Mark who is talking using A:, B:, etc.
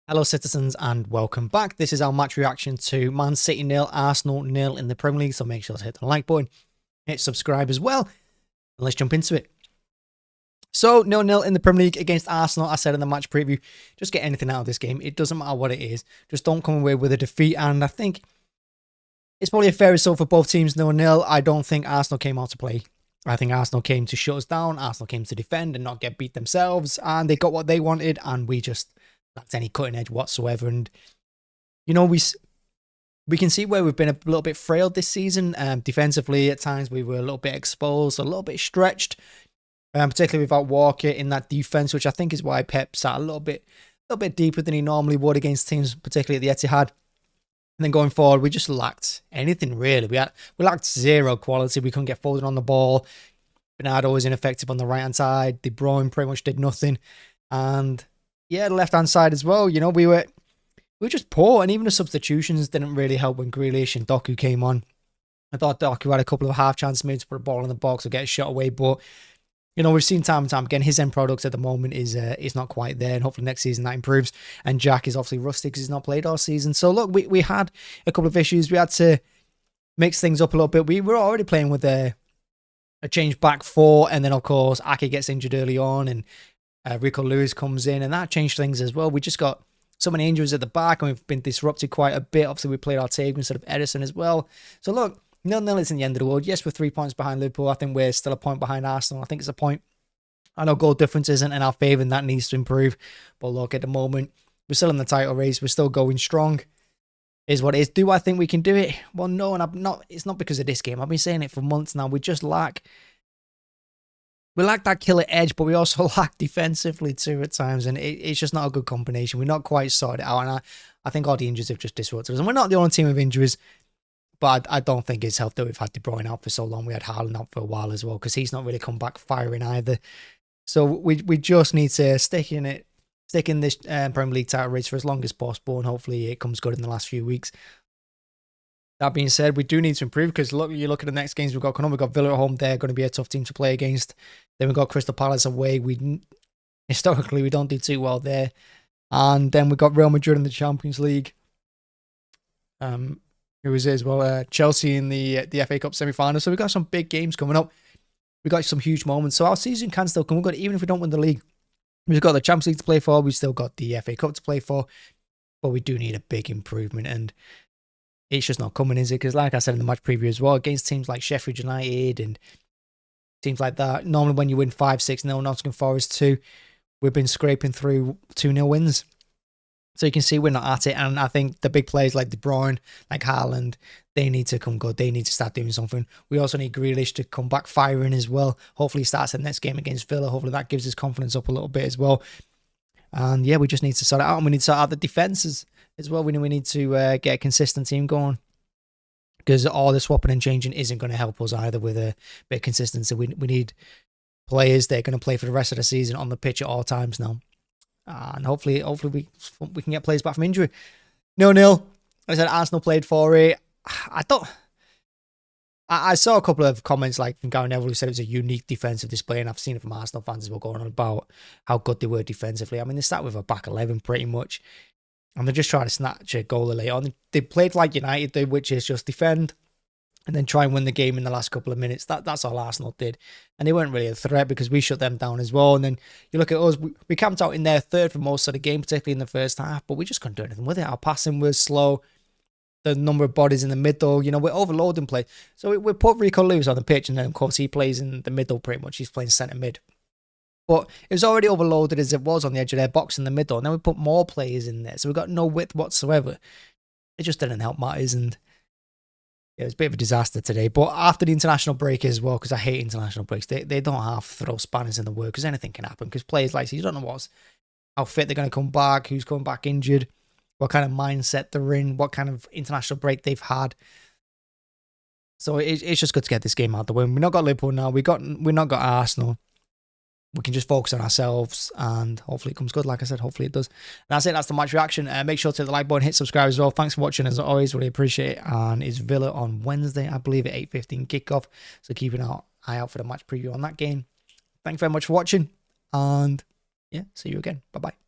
A: Hello citizens and welcome back. This is our match reaction to Man City 0, Arsenal 0 in the Premier League, so make sure to hit the like button, hit subscribe as well, and let's jump into it. So 0-0 in the Premier League against Arsenal. I said in the match preview, just get anything out of this game. It doesn't matter what it is, just don't come away with a defeat, and I think it's probably a fair result for both teams 0-0. I don't think Arsenal came out to play. I think Arsenal came to shut us down, Arsenal came to defend and not get beat themselves, and they got what they wanted, and we just lacked any cutting edge whatsoever. And you know, we can see where we've been a little bit frail this season. Defensively, at times we were a little bit exposed, a little bit stretched, particularly without Walker in that defense, which I think is why Pep sat a little bit deeper than he normally would against teams, particularly at the Etihad. And then going forward, we just lacked anything really. We lacked zero quality. We couldn't get Foden on the ball. Bernardo was ineffective on the right hand side. De Bruyne pretty much did nothing, and yeah, the left hand side as well. You know, we were just poor, and even the substitutions didn't really help when Grealish and Doku came on. I thought Doku had a couple of half chances maybe to put a ball in the box or get a shot away, but you know, we've seen time and time again his end product at the moment is not quite there, and hopefully next season that improves. And Jack is obviously rusty because he's not played all season. So look, we had a couple of issues. We had to mix things up a little bit. We were already playing with a change back four, and then of course Ake gets injured early on, and Rico Lewis comes in, and that changed things as well. We just got so many injuries at the back, and we've been disrupted quite a bit. Obviously, we played Ortega instead of Edison as well. So look, 0-0 isn't the end of the world. Yes, we're 3 points behind Liverpool. I think we're still a point behind Arsenal. I think it's a point. I know goal difference isn't in our favour, and that needs to improve. But look, at the moment, we're still in the title race. We're still going strong. Is what it is. Do I think we can do it? Well, no, and I'm not. It's not because of this game. I've been saying it for months now. We just lack that killer edge, but we also lack defensively too at times, and it's just not a good combination. We're not quite sorted it out, and I think all the injuries have just disrupted us. And we're not the only team with injuries, but I don't think it's helped that we've had De Bruyne out for so long. We had Haaland out for a while as well, because he's not really come back firing either. So we just need to stick in this Premier League title race for as long as possible, and hopefully it comes good in the last few weeks. That being said, we do need to improve, because look, you look at the next games we've got coming up. We've got Villa at home. They're going to be a tough team to play against. Then we've got Crystal Palace away. Historically, we don't do too well there. And then we've got Real Madrid in the Champions League. Who is it as well? Chelsea in the FA Cup semi-final. So we've got some big games coming up. We've got some huge moments. So our season can still come. Even if we don't win the league, we've got the Champions League to play for. We've still got the FA Cup to play for. But we do need a big improvement, and it's just not coming, is it? Because like I said in the match preview as well, against teams like Sheffield United and teams like that, normally when you win 5-6-0, Nottingham Forest 2, we've been scraping through 2-0 wins. So you can see we're not at it, and I think the big players like De Bruyne, like Haaland, they need to come good. They need to start doing something. We also need Grealish to come back firing as well. Hopefully he starts the next game against Villa. Hopefully that gives his confidence up a little bit as well. And yeah, we just need to sort it out, and we need to sort out the defences as well. We need to get a consistent team going, because all the swapping and changing isn't going to help us either with a bit of consistency. We need players that are going to play for the rest of the season on the pitch at all times now. And hopefully we can get players back from injury. 0-0. I said Arsenal played for it. I saw a couple of comments like from Gary Neville who said it was a unique defensive display, and I've seen it from Arsenal fans as well going on about how good they were defensively. I mean, they start with a back 11 pretty much, and they're just trying to snatch a goal late on. They played like United did, which is just defend and then try and win the game in the last couple of minutes. That's all Arsenal did. And they weren't really a threat because we shut them down as well. And then you look at us, we camped out in their third for most of the game, particularly in the first half, but we just couldn't do anything with it. Our passing was slow. The number of bodies in the middle, you know, we're overloading play. So we put Rico Lewis on the pitch, and then of course he plays in the middle pretty much. He's playing centre mid. But it was already overloaded as it was on the edge of their box in the middle. And then we put more players in there. So we got no width whatsoever. It just didn't help matters, and it was a bit of a disaster today. But after the international break as well, because I hate international breaks, they don't have to throw spanners in the work, because anything can happen. Because players like, you don't know how fit they're going to come back, who's coming back injured, what kind of mindset they're in, what kind of international break they've had. So it's just good to get this game out of the way. We've not got Liverpool now. We've not got Arsenal. We can just focus on ourselves, and hopefully it comes good. Like I said, hopefully it does. And that's it. That's the match reaction. Make sure to hit the like button, hit subscribe as well. Thanks for watching, as always. Really appreciate it. And it's Villa on Wednesday, I believe, at 8:15 kickoff. So keep an eye out for the match preview on that game. Thanks very much for watching, and yeah, see you again. Bye-bye.